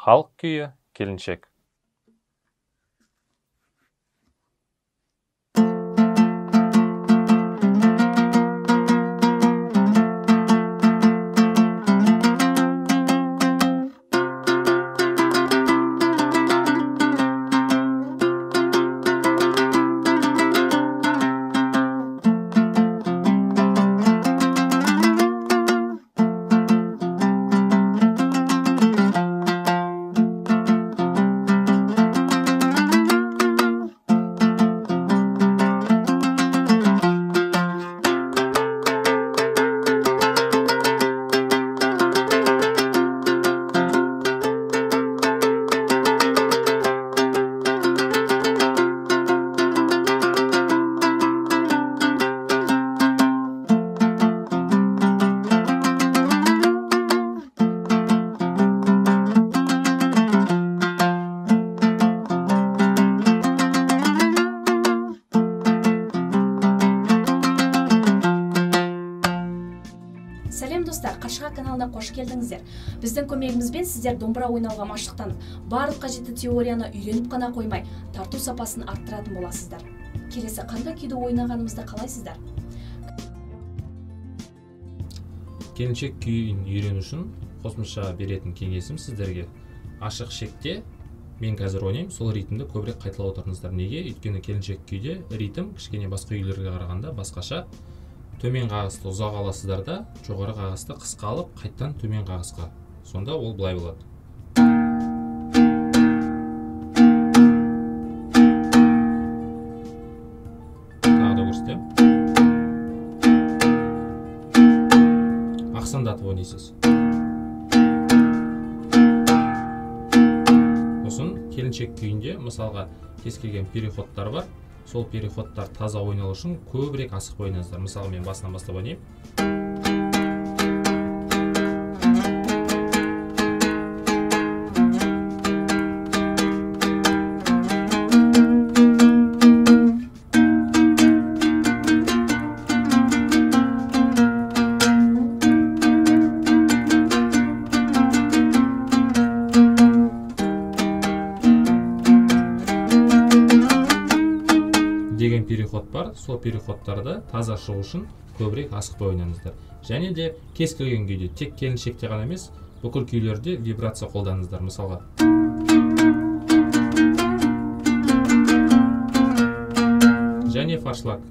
Халық күйі келіншек. Сәлем достар, Қашқа каналына қош келдіңіздер. Біздің көмегімізбен сіздер домбыра ойнауға машықтанып, барлық қажетті теорияны үйреніп қана қоймай, тарту сапасын арттыратын боласыздар. Келесі қандай күйді ойнағанымызды қалайсыздар? Келіншек күйін үйрену үшін қосымша беретін кеңесім сіздерге. Ашық шекте мен қазір ойнаймын, сол ритмді көбірек қайталап отырыңыздар. Неге? Өйткені келіншек күйде ритм кішкене басқа күйлерге қарағанда басқаша. Төмен қағысты ұзақ аласыздар да, жоғары қағысты қысқа алып, қайттан төмен қағысқа. Сонда ол былай болады. Тағы да көрсетем. Ақсандатып ойнайсыз. Сосын келіншек күйінде мысалға кез келген переходтар бар. Сол переходтар таза ойналу үшін көбірек асық ойнаңыздар. Мысалы, мен басынан бастап ойнайым. Деген переход бар, сол переходтарды таза шығу үшін көбірек асықпай ойнаңыздар. Және де кез келген күйде, тек келіншекте ғана емес, бүкіл күйлерде вибрация қолданыңыздар. Мысалға, және фаршлаг.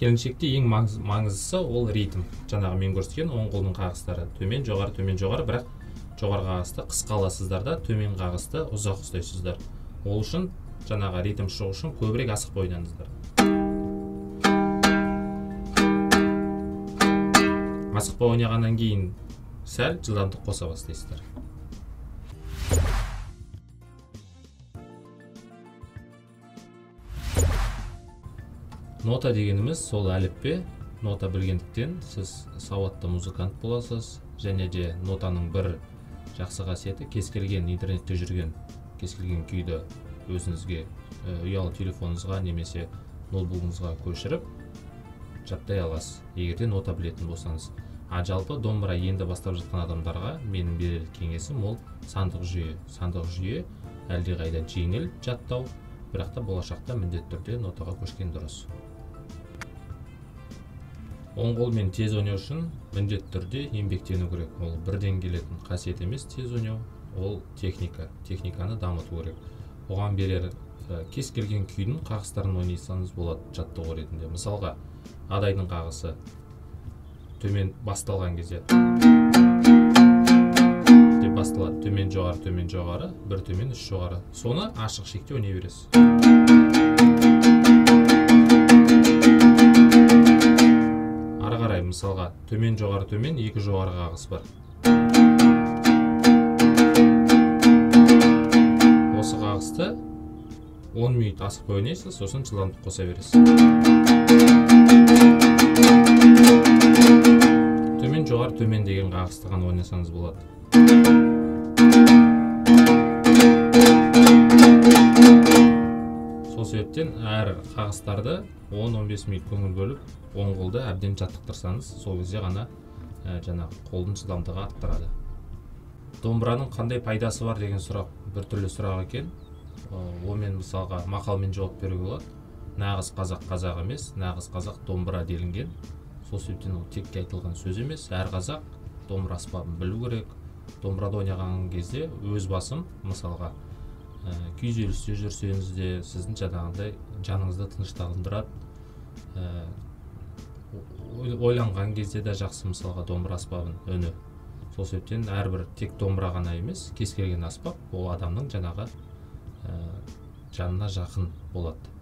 Келіншекте ең маңыздысы ол ритм. Жаңағы мен көрсеткен оң қолдың қағыстары. Төмен, жоғары, бірақ жоғары қағысты қысқа аласыздар да, төмен қағысты ұзақ ұстайсыздар. Ол үшін жаңағы ритм шығу үшін көбірек асықпай ойнаңыздар. Асықпай ойнағаннан кейін сәл жылдамдық қоса бастайсыздар. Нота дегеніміз сол әліппе. Нота білгендіктен сіз сауатты музыкант боласыз. Және де нотаның бір жақсы қасиеті, кез келген интернетте жүрген кез келген күйді өзіңізге ұялы телефоныңызға немесе ноутбугыңызға көшіріп жаттай аласыз, егерде нота білетін болсаңыз. Жалпы домбыра енді бастап жатқан адамдарға менің берер кеңесім ол сандық жүйе. Сандық жүйе әлдеқайда жеңіл жаттау, бірақ та болашақта міндетті түрде нотаға көшкен дұрыс. Оң қолмен тез ойнау үшін міндетті түрде еңбектену керек. Ол бірден келетін қасиет емес тез ойнау, ол техника. Техниканы дамыту керек. Оған берер кез келген күйдің қағыстарын ойнасаңыз болады жаттығу ретінде. Мысалға, адайдың қағысы төмен басталған кезде деп басталады. Төмен, жоғары, бір төмен, үш жоғары. Соны ашық шекте ойнай бересіз. Мысалға, төмен, екі жоғары қағыс бар. Осы қағысты 10 минут асықпай ойнайсыз, сосын жылдамдық қоса бересіз. Төмен деген қағысты ғана ойнасаңыз болады. себептен әр қағыстарды 10-15 минут көңіл бөліп оң қолды әбден жаттықтырсаңыз, сол кезде ғана жаңағы қолдың жылдамдығы арттырады. Домбыраның қандай пайдасы бар деген сұрақ біртүрлі сұрақ екен. Онымен мысалға мақалмен жауап беруге болады. Нағыз қазақ қазақ емес, нағыз қазақ домбыра делінген. Сол себептен ол текке айтылған сөз емес. Әр қазақ домбыра аспабын білу керек. Домбырада ойнаған кезде өз басым, мысалға, күйзелісте жүрсеңіз де сіздің жаңағындай жаныңызды тыныштандырады. Ойланған кезде де жақсы, мысалға, домбыра аспабын үні. Сол себептен әрбір тек домбыра ғана емес, кез келген аспап ол адамның жаңағы жанына жақын болады.